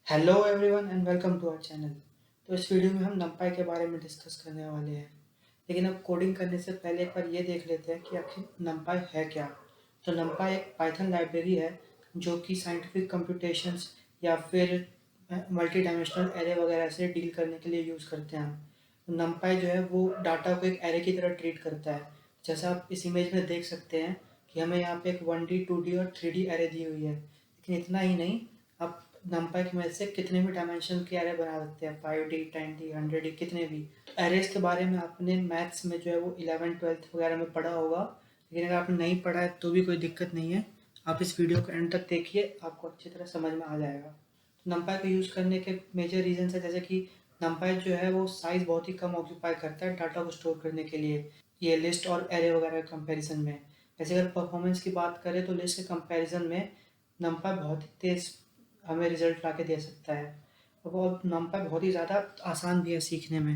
Hello everyone and welcome to our channel. तो इस video में हम numpy के बारे में डिस्कस करने वाले हैं। लेकिन अब कोडिंग करने से पहले एक बार ये देख लेते हैं कि आखिर numpy है क्या। तो numpy एक पाइथन लाइब्रेरी है जो कि साइंटिफिक कंप्यूटेशंस या फिर मल्टी डायमेंशनल एरे वगैरह से डील करने के लिए यूज़ करते हैं हम। numpy जो है वो डाटा को एक एरे की तरह ट्रीट करता है। जैसा आप इस इमेज में देख सकते हैं कि हमें यहाँ पे एक 1D 2D और 3D एरे दी हुई है। लेकिन इतना ही नहीं, आप numpy की मदद से कितने भी डायमेंशन के एरे बना सकते हैं, 5D 10D 100D कितने भी। तो एरेज के बारे में आपने मैथ्स में जो है वो 11th 12th वगैरह में पढ़ा होगा। लेकिन अगर आपने नहीं पढ़ा है तो भी कोई दिक्कत नहीं है, आप इस वीडियो को एंड तक देखिए, आपको अच्छी तरह समझ में आ जाएगा। तो numpy को यूज़ करने के मेजर रीजन है, जैसे कि numpy जो है वो साइज़ बहुत ही कम ऑक्यूपाई करता है डाटा को स्टोर करने के लिए, ये लिस्ट और एरे वगैरह के कंपैरिजन में। वैसे अगर परफॉर्मेंस की बात करें तो लिस्ट के कंपैरिजन में numpy बहुत ही तेज़ हमें रिजल्ट ला के दे सकता है। और वो numpy बहुत ही ज़्यादा आसान भी है सीखने में।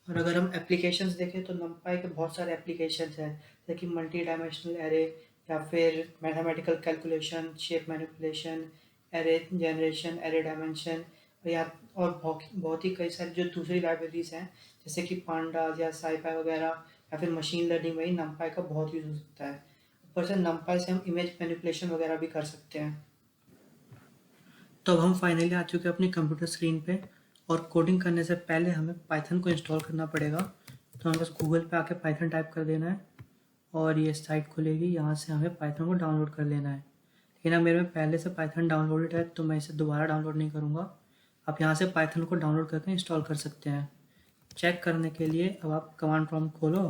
और अगर हम एप्लीकेशंस देखें तो numpy के बहुत सारे एप्लीकेशंस हैं, जैसे कि मल्टी डायमेंशनल एरे या फिर mathematical calculation, shape manipulation, array generation, array dimension या और बहुत ही कई सारी जो दूसरी लाइब्रेरीज हैं, जैसे कि पांडास या scipy वगैरह या फिर मशीन लर्निंग में ही numpy का बहुत यूज़ हो सकता है। ऊपर से numpy से हम इमेज मैनिपुलेशन वगैरह भी कर सकते हैं। तो अब हम फाइनली आ चुके हैं अपनी कंप्यूटर स्क्रीन पे, और कोडिंग करने से पहले हमें पाइथन को इंस्टॉल करना पड़ेगा। तो हमें बस गूगल पे आके पाइथन टाइप कर देना है और ये साइट खुलेगी, यहाँ से हमें पाइथन को डाउनलोड कर लेना है। लेकिन अब मेरे में पहले से पाइथन डाउनलोडेड है तो मैं इसे दोबारा डाउनलोड नहीं करूँगा। आप यहाँ से पाइथन को डाउनलोड करके इंस्टॉल कर सकते हैं। चेक करने के लिए अब आप कमांड प्रॉम्प्ट खोलो,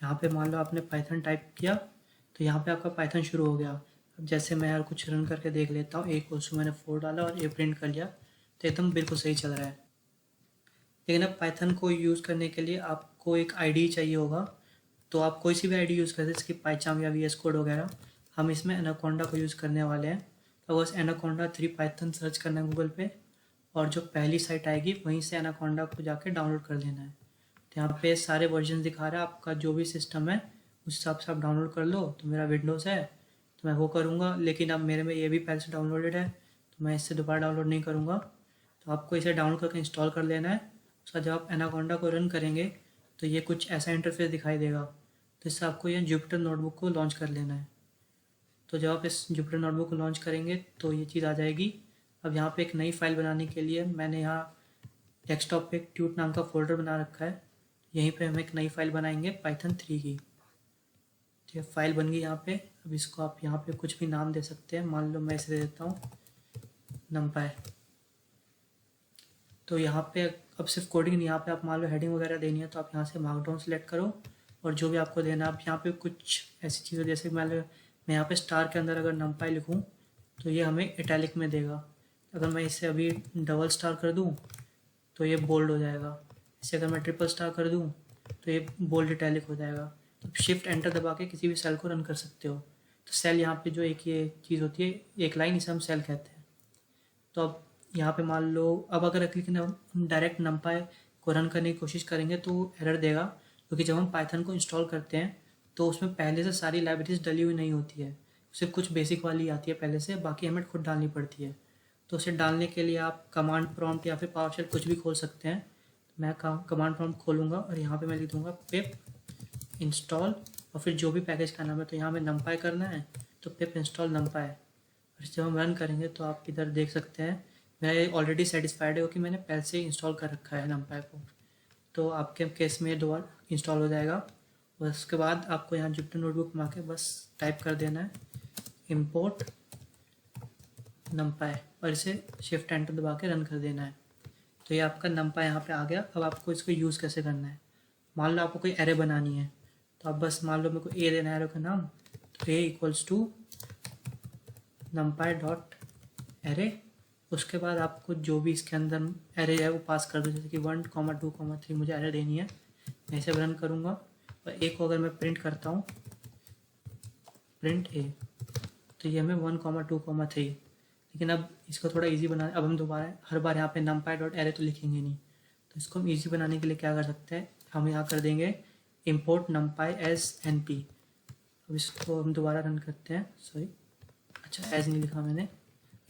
यहाँ पे मान लो आपने पाइथन टाइप किया तो यहाँ पे आपका पाइथन शुरू हो गया। अब जैसे मैं यार कुछ रन करके देख लेता हूँ, एक कोर्स मैंने 4 डाला और ये प्रिंट कर लिया, तो एकदम बिल्कुल सही चल रहा है। लेकिन अब पाइथन को यूज़ करने के लिए आपको एक आईडी चाहिए होगा। तो आप कोई सी भी आईडी यूज़ कर सकते हैं, जैसे कि पाइचाम या वीएस कोड वगैरह। हम इसमें एनाकोंडा को यूज़ करने वाले हैं। तो बस एनाकोंडा 3 पाइथन सर्च करना है गूगल पे, और जो पहली साइट आएगी वहीं से एनाकोंडा को जाके डाउनलोड कर लेना है। तो यहाँ पे सारे वर्जन दिखा रहा है, आपका जो भी सिस्टम है उस हिसाब से आप डाउनलोड कर लो। तो मेरा विंडोज़ है तो मैं वो करूँगा, लेकिन अब मेरे में ये भी पहले से डाउनलोडेड है तो मैं इससे दोबारा डाउनलोड नहीं करूँगा। तो आपको इसे डाउनलोड करके इंस्टॉल कर लेना है। उसका जब आप एनाकोंडा को रन करेंगे तो ये कुछ ऐसा इंटरफेस दिखाई देगा। तो इससे आपको ये जुपिटर नोटबुक को लॉन्च कर लेना है। तो जब आप इस जुपिटर नोटबुक को लॉन्च करेंगे तो ये चीज़ आ जाएगी। अब यहाँ पे एक नई फाइल बनाने के लिए मैंने यहाँ डेस्कटॉप पे एक ट्यूट नाम का फोल्डर बना रखा है। यहीं पे हम एक नई फाइल बनाएंगे पाइथन 3 की। तो ये फाइल बन गई यहाँ पे। अब इसको आप यहाँ पे कुछ भी नाम दे सकते हैं, मान लो मैं इसे दे देता हूँ numpy। तो यहाँ पे अब सिर्फ कोडिंग नहीं, यहाँ पे आप मान लो हेडिंग वगैरह देनी है तो आप यहाँ से मार्कडाउन सेलेक्ट करो, और जो भी आपको देना है आप यहाँ पे कुछ ऐसी चीज़ें, जैसे मैं यहाँ पे स्टार के अंदर अगर numpy लिखूँ तो ये हमें इटैलिक में देगा। अगर मैं इसे अभी डबल स्टार कर दूँ तो ये बोल्ड हो जाएगा। इसे अगर मैं ट्रिपल स्टार कर दूँ तो ये बोल्ड इटैलिक हो जाएगा। तो शिफ्ट एंटर दबा के किसी भी सेल को रन कर सकते हो। तो सेल यहाँ पे जो एक ये चीज़ होती है, एक लाइन, इसे हम सेल कहते हैं। तो अब यहाँ पे मान लो अब अगर लेकिन हम डायरेक्ट numpy को रन करने की कोशिश करेंगे तो एरर देगा, क्योंकि जब हम पाइथन को इंस्टॉल करते हैं तो उसमें पहले से सारी लाइब्रेरीज डली हुई नहीं होती है, सिर्फ कुछ बेसिक वाली आती है पहले से, बाकी हमें खुद डालनी पड़ती है। तो उसे डालने के लिए आप कमांड प्रॉम्प्ट या फिर पावरशेल कुछ भी खोल सकते हैं। मैं कमांड प्रॉम्प्ट खोलूँगा और यहाँ पे मैं लिख दूँगा पिप इंस्टॉल, और फिर जो भी पैकेज का नाम है, तो यहाँ में numpy करना है तो पिप इंस्टॉल numpy है। और जब हम रन करेंगे तो आप इधर देख सकते हैं मैं ऑलरेडी सेटिस्फाइड है कि मैंने पहले से इंस्टॉल कर रखा है numpy को। तो आपके केस में दोबारा इंस्टॉल हो जाएगा। और उसके बाद आपको यहाँ जुपिटर नोटबुक में आके बस टाइप कर देना है इम्पोर्ट numpy, और इसे शिफ्ट एंटर दबा के रन कर देना है। तो ये आपका numpy यहाँ पे आ गया। अब आपको इसको यूज़ कैसे करना है, मान लो आपको कोई एरे बनानी है तो आप बस मान लो मेरे को ए देना है एरे का नाम, तो a equals to numpy dot array. उसके बाद आपको जो भी इसके अंदर एरे है वो पास कर दो, जैसे कि 1, 2, 3 मुझे एरे देनी है। मैं इसे रन करूँगा और ए को अगर मैं प्रिंट करता हूँ, प्रिंट ए, तो ये हमें 1, 2, 3। लेकिन अब इसको थोड़ा इजी बना, अब हम दोबारा हर बार यहाँ पे numpy डॉट एरे तो लिखेंगे नहीं। तो इसको हम इजी बनाने के लिए क्या कर सकते हैं, हम यहाँ कर देंगे import numpy as np। अब इसको हम दोबारा रन करते हैं, सॉरी, अच्छा एज नहीं लिखा मैंने,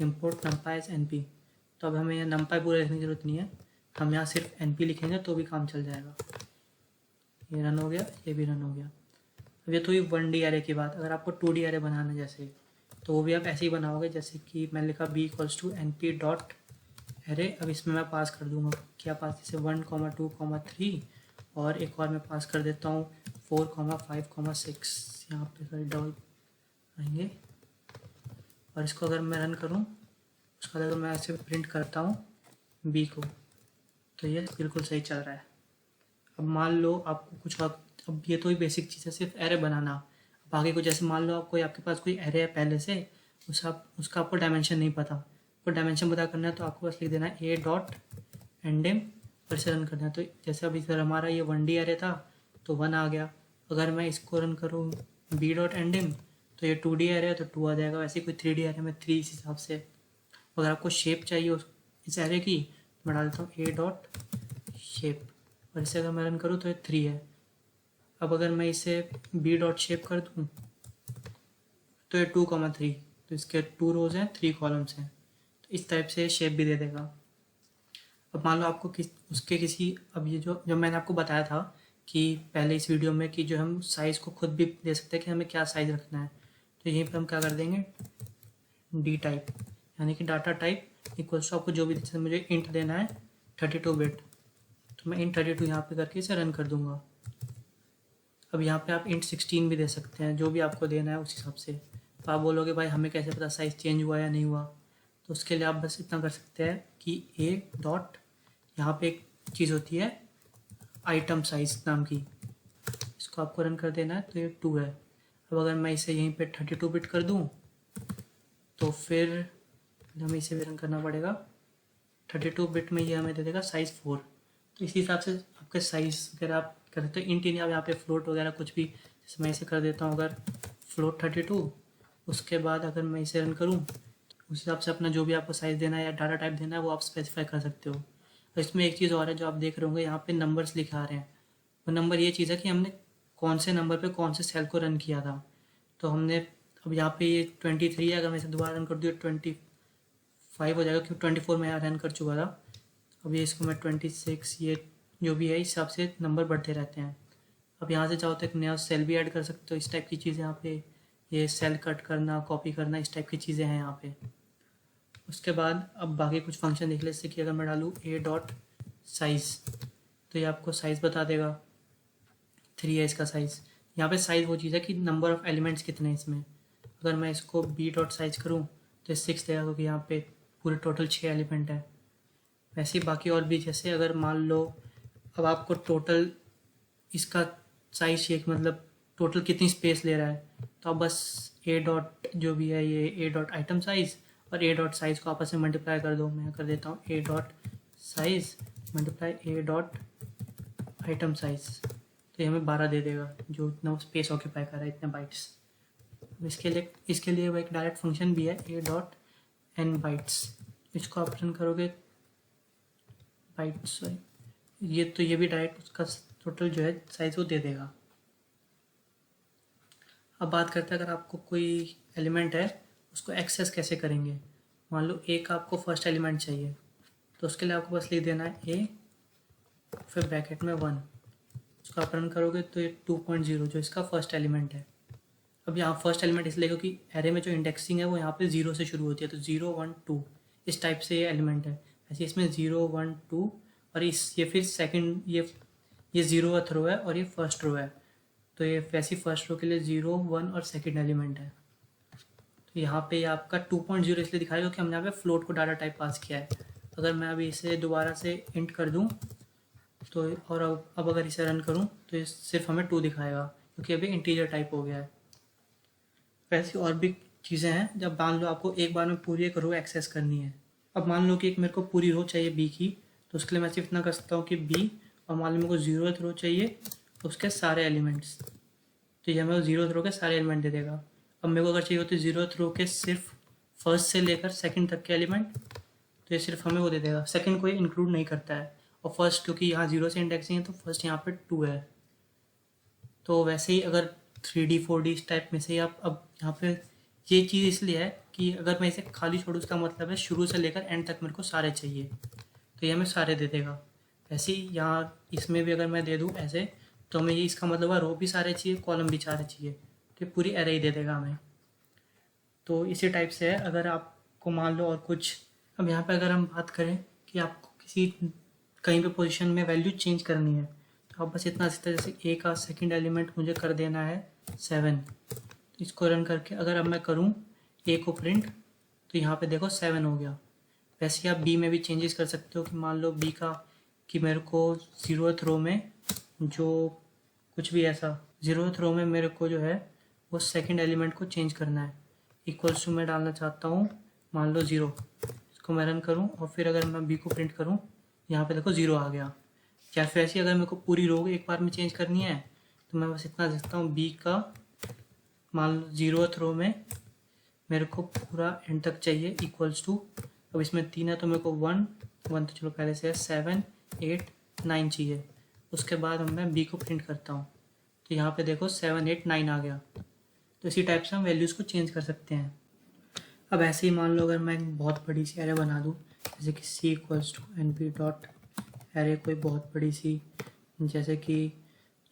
import numpy as np। तो अब हमें यहाँ numpy पूरा लिखने की ज़रूरत नहीं है, हम यहाँ सिर्फ np लिखेंगे तो भी काम चल जाएगा। ये रन हो गया, ये भी रन हो गया। अब ये तो हुई 1D एरे की बात। अगर आपको 2D एरे बनाना है जैसे, तो वो भी आप ऐसे ही बनाओगे, जैसे कि मैंने लिखा b equals to np dot array. अब इसमें मैं पास कर दूंगा क्या पास, जैसे 1, 2, 3 और एक और मैं पास कर देता हूँ 4, 5, 6। यहाँ पे सारे डबल आएंगे और इसको अगर मैं रन करूँ, उसका अगर मैं ऐसे प्रिंट करता हूँ बी को, तो ये बिल्कुल सही चल रहा है। अब मान लो आपको कुछ अब ये तो ही बेसिक चीज़ है, सिर्फ एरे बनाना। अब आगे को जैसे मान लो आपके पास कोई एरे है पहले से, उसका आपको डायमेंशन नहीं पता, तो डायमेंशन पता करना है तो आपको बस लिख देना है ए डॉट एंडिम और इसे रन करना है। तो जैसे अभी सर हमारा ये 1D एरे था तो 1 आ गया। अगर मैं इसको रन करूँ बी डॉट एंडिम तो ये 2D एरे है तो 2 आ जाएगा। वैसे कोई 3D एरे में 3 इस हिसाब से। अगर आपको शेप चाहिए इस एरे की, मैं डालता हूँ ए डॉट शेप और इसे अगर मैं रन करूँ तो ये 3 है। अब अगर मैं इसे बी डॉट शेप कर दूँ तो ये 2, 3, तो इसके 2 रोज हैं 3 कॉलम्स हैं, तो इस टाइप से शेप भी दे देगा। अब मान लो आपको अब ये जो मैंने आपको बताया था कि पहले इस वीडियो में कि जो हम साइज़ को खुद भी दे सकते हैं कि हमें क्या साइज़ रखना है, तो यहीं पे हम क्या कर देंगे डी टाइप, यानी कि डाटा टाइप इक्वल्स टू आपको जो भी, जैसे मुझे इंट देना है 32 बिट, तो मैं इंट 32 यहाँ पे करके इसे रन कर दूंगा। अब यहाँ पे आप इंट 16 भी दे सकते हैं, जो भी आपको देना है उस हिसाब से। तो आप बोलोगे भाई हमें कैसे पता साइज़ चेंज हुआ या नहीं हुआ, तो उसके लिए आप बस इतना कर सकते हैं कि ए डॉट, यहाँ पे एक चीज़ होती है आइटम साइज नाम की, इसको आपको रन कर देना है, तो ये 2 है। अब अगर मैं इसे यहीं पे 32 बिट कर दूँ तो फिर हमें इसे भी रन करना पड़ेगा। 32 बिट में ये हमें दे देगा साइज़ 4। तो इसी हिसाब से आपके साइज़ वगैरह आप कर सकते हो। इंट आप यहाँ पे फ्लोट वगैरह कुछ भी, जैसे मैं इसे कर देता हूँ अगर फ्लोट 32, उसके बाद अगर मैं इसे रन करूँ उस हिसाब से अपना जो भी आपको साइज़ देना है या डाटा टाइप देना है वो आप स्पेसिफाई कर सकते हो। और इसमें एक चीज़ और है जो आप देख रहे होंगे, यहाँ पे नंबर्स लिखा रहे हैं। वो नंबर ये चीज़ है कि हमने कौन से नंबर पे कौन से सेल को रन किया था। तो हमने अब यहाँ पे ये 23 है, अगर मैं इसे दोबारा रन कर दूँ 25 हो जाएगा, क्योंकि 24 में यहाँ रन कर चुका था। अब ये इसको मैं 26, ये जो भी है इस हिसाब से नंबर बढ़ते रहते हैं। अब यहाँ से चाहो तो एक नया सेल भी ऐड कर सकते हो, इस टाइप की चीज़ें यहाँ पे, ये सेल कट करना, कॉपी करना, इस टाइप की चीज़ें हैं यहाँ पे। उसके बाद अब बाकी कुछ फंक्शन देख ले, जैसे कि अगर मैं डालूँ ए डॉट साइज़, तो ये आपको साइज़ बता देगा। 3 है इसका साइज़। यहाँ पे साइज़ वो चीज़ है कि नंबर ऑफ़ एलिमेंट्स कितने हैं इसमें। अगर मैं इसको बी डॉट साइज़ करूँ तो 6 देगा, क्योंकि यहाँ पे पूरे टोटल 6 एलिमेंट है। वैसे ही बाकी और भी, जैसे अगर मान लो अब आपको टोटल इसका साइज चाहिए, मतलब टोटल कितनी स्पेस ले रहा है, तो आप बस ए डॉट जो भी है ये ए डॉट आइटम साइज़ और ए डॉट साइज़ को आपस में मल्टीप्लाई कर दो। मैं कर देता हूँ ए डॉट साइज़ मल्टीप्लाई ए डॉट आइटम साइज़, तो ये हमें 12 दे देगा, जो इतना स्पेस ऑक्यूपाई कर रहा है, इतने बाइट्स। इसके लिए वो एक डायरेक्ट फंक्शन भी है ए डॉट एन बाइट्स, इसको आप रन करोगे बाइट्स, ये भी डायरेक्ट उसका टोटल जो है साइज़ वो दे देगा। अब बात करते हैं अगर आपको कोई एलिमेंट है उसको एक्सेस कैसे करेंगे। मान लो एक आपको फर्स्ट एलिमेंट चाहिए, तो उसके लिए आपको बस लिख देना है ए फिर ब्रैकेट में 1, उसको आप रन करोगे तो ये 2.0 जो इसका फर्स्ट एलिमेंट है। अब यहाँ फर्स्ट एलिमेंट इसलिए क्योंकि एरे में जो इंडेक्सिंग है वो यहाँ पे 0 से शुरू होती है, तो 0, 1, 2 इस टाइप से ये एलिमेंट है। ऐसे इसमें 0, 1, 2 और ये फिर सेकंड ये 0th रो है और ये फर्स्ट रो है, तो ये वैसी फर्स्ट रो के लिए 0, 1 और सेकंड एलिमेंट है। तो यहाँ पे आपका 2.0 इसलिए दिखाएगा क्योंकि हमने यहाँ पे फ्लोट को डाटा टाइप पास किया है। अगर मैं अभी इसे दोबारा से इंट कर दूँ तो, और अब अगर इसे रन करूँ तो ये सिर्फ हमें 2 दिखाएगा क्योंकि अभी इंटीजर टाइप हो गया है। वैसी और भी चीज़ें हैं, जब मान लो आपको एक बार में पूरी एक रो एक्सेस करनी है। अब मान लो कि एक मेरे को पूरी रो चाहिए बी की, तो उसके लिए मैं सिर्फ इतना कर सकता हूँ कि बी, और मान लो मेरे को 0th रो चाहिए तो उसके सारे एलिमेंट्स, तो ये हमें 0th रो के सारे एलिमेंट दे देगा। अब मेरे को अगर चाहिए होते 0th रो के सिर्फ फर्स्ट से लेकर सेकंड तक के एलिमेंट, तो ये सिर्फ हमें वो दे देगा, सेकंड को ये इंक्लूड नहीं करता है। और फर्स्ट क्योंकि यहाँ 0 से इंडेक्सिंग है तो फर्स्ट यहाँ पे 2 है। तो वैसे ही अगर 3D 4D इस टाइप में से आप, अब यहाँ पे ये चीज़ इसलिए है कि अगर मैं इसे खाली छोड़ूँ उसका मतलब है शुरू से लेकर एंड तक मेरे को सारे चाहिए, तो ये हमें सारे दे देगा। ऐसे ही यहाँ इसमें भी अगर मैं दे दूँ ऐसे, तो हमें ये इसका मतलब है रो भी सारे चाहिए, कॉलम भी सारे चाहिए, तो ये पूरी एरे ही दे देगा हमें। तो इसी टाइप से है। अगर आपको मान लो और कुछ, अब यहाँ पे अगर हम बात करें कि आपको किसी कहीं पे पोजीशन में वैल्यू चेंज करनी है, तो आप बस इतना सीखते, जैसे ए का सेकंड एलिमेंट मुझे कर देना है 7, तो इसको रन करके अगर अब मैं करूँ ए को प्रिंट, तो यहाँ पे देखो 7 हो गया। वैसे आप बी में भी चेंजेस कर सकते हो कि मान लो बी का कि मेरे को 0th रो में जो कुछ भी ऐसा 0th रो में मेरे को जो है वो सेकंड एलिमेंट को चेंज करना है। इक्वल्स टू मैं डालना चाहता हूँ मान लो 0, इसको मैं रन करूँ और फिर अगर मैं बी को प्रिंट करूँ, यहाँ पे देखो 0 आ गया। या फिर ऐसी अगर मेरे को पूरी रो एक बार में चेंज करनी है, तो मैं बस इतना लिखता हूँ बी का मान लो 0th रो में मेरे को पूरा एंड तक चाहिए इक्वल्स टू, अब इसमें 3 है तो मेरे को 1 तो चलो पहले से है 7 8 9 चाहिए। उसके बाद मैं बी को प्रिंट करता हूँ, तो यहाँ पे देखो 7 8 9 आ गया। तो इसी टाइप से हम वैल्यूज़ को चेंज कर सकते हैं। अब ऐसे ही मान लो अगर मैं एक बहुत बड़ी सी एरे बना दूँ, जैसे कि c equals to N P dot array, कोई बहुत बड़ी सी, जैसे कि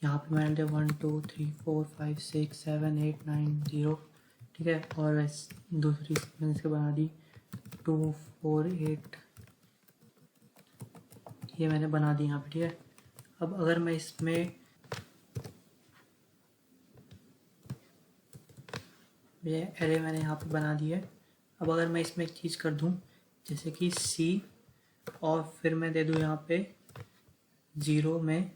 यहाँ पे मैंने 1 2 3 4 5 6 7 8 9 0, ठीक है। और वैसे दूसरी मैंने इसके बना दी 2 4 8, ये मैंने बना दी यहाँ पे, ठीक है। अब अगर मैं इसमें ये एरे मैंने यहाँ पे बना दी है। अब अगर मैं इसमें एक चीज़ कर दूँ, जैसे कि सी और फिर मैं दे दूँ यहाँ पे 0 में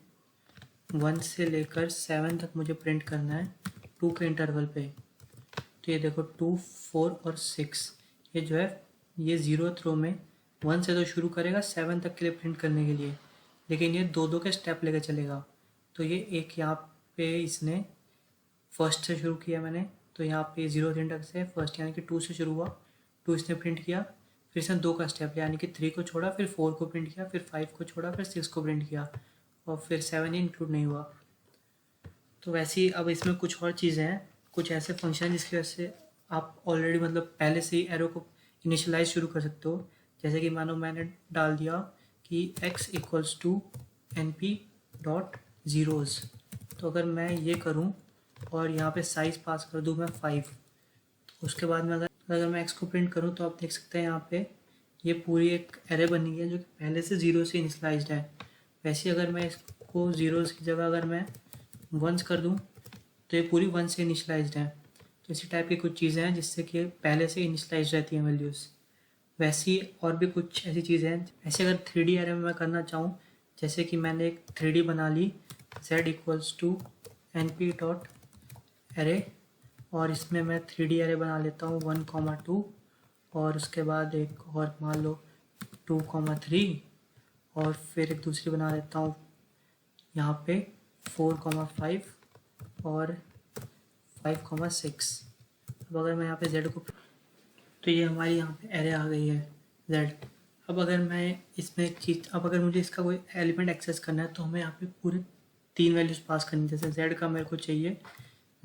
1 से लेकर 7 तक मुझे प्रिंट करना है 2 के इंटरवल पे, तो ये देखो 2 4 और 6, ये जो है ये 0th रो में 1 से तो शुरू करेगा 7 तक के लिए प्रिंट करने के लिए, लेकिन ये दो के स्टेप लेकर चलेगा। तो ये एक यहाँ पे इसने फर्स्ट से शुरू किया मैंने, तो यहाँ पे 0th इंडेक्स से फर्स्ट यानी कि 2 से शुरू हुआ, 2 इसने प्रिंट किया, फिर इसने 2 का स्टेप लिया यानी कि 3 को छोड़ा, फिर 4 को प्रिंट किया, फिर 5 को छोड़ा, फिर 6 को प्रिंट किया, और फिर 7 ही इंक्लूड नहीं हुआ। तो वैसे ही अब इसमें कुछ और चीज़ें हैं, कुछ ऐसे फंक्शन जिसकी वजह से आप ऑलरेडी मतलब पहले से ही एरो को इनिशियलाइज शुरू कर सकते हो। जैसे कि मानो मैंने डाल दिया कि x equals to N P dot zeros, तो अगर मैं ये करूँ और यहाँ पे साइज़ पास कर दूँ मैं 5, उसके बाद में अगर मैं x को प्रिंट करूँ, तो आप देख सकते हैं यहाँ पे ये पूरी एक एरे बनी है जो कि पहले से 0 से इनिशियलाइज्ड है। वैसे अगर मैं इसको ज़ीरोज़ की जगह अगर मैं 1s कर दूँ, तो ये पूरी 1 से इनिशियलाइज्ड है। तो इसी टाइप की कुछ चीज़ें हैं जिससे कि पहले से इनिशियलाइज्ड रहती हैं वैल्यूज़। वैसी और भी कुछ ऐसी चीज़ें हैं। ऐसे अगर 3D एरे में मैं करना चाहूँ, जैसे कि मैंने एक 3D बना ली z equals to N P dot array, और इसमें मैं 3D एरे बना लेता हूँ 1, 2, और उसके बाद एक और मान लो 2, 3, और फिर एक दूसरी बना लेता हूँ यहाँ पे 4, 5 और 5, 6। अब अगर मैं यहाँ पे z को, तो ये हमारी यहाँ पे एरे आ गई है z। अब अगर मैं इसमें एक चीज़, अब अगर मुझे इसका कोई एलिमेंट एक्सेस करना है, तो हमें यहाँ पे पूरे 3 वैल्यूज़ पास करनी। जैसे z का मेरे को चाहिए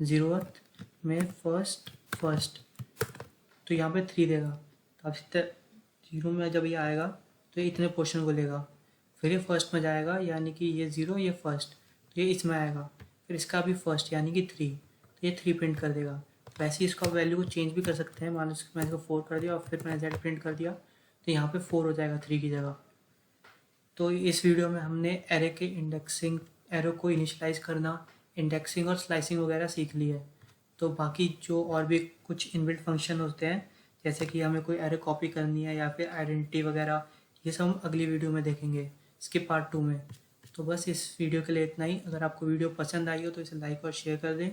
0th में फर्स्ट, तो यहाँ पे 3 देगा, तो अब 0 में जब ये आएगा तो ये इतने पोर्शन को लेगा, फिर ये फर्स्ट में जाएगा यानी कि ये 0 ये फर्स्ट, तो ये इसमें आएगा, फिर इसका भी फर्स्ट यानी कि 3, तो ये 3 प्रिंट कर देगा। वैसे ही इसका वैल्यू को चेंज भी कर सकते हैं, मान लो मैंने इसको 4 कर दिया और फिर मैंने z प्रिंट कर दिया, तो यहाँ पे 4 हो जाएगा 3 की जगह। तो इस वीडियो में हमने एरे के इंडेक्सिंग, एरो को इनिशियलाइज करना, इंडेक्सिंग और स्लाइसिंग वगैरह सीख ली है। तो बाकी जो और भी कुछ इनबिल्ट फंक्शन होते हैं, जैसे कि हमें कोई एरे कॉपी करनी है या फिर आइडेंटिटी वगैरह, ये सब हम अगली वीडियो में देखेंगे, इसके पार्ट 2 में। तो बस इस वीडियो के लिए इतना ही। अगर आपको वीडियो पसंद आई हो तो इसे लाइक और शेयर कर दें,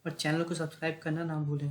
और चैनल को सब्सक्राइब करना ना भूलें।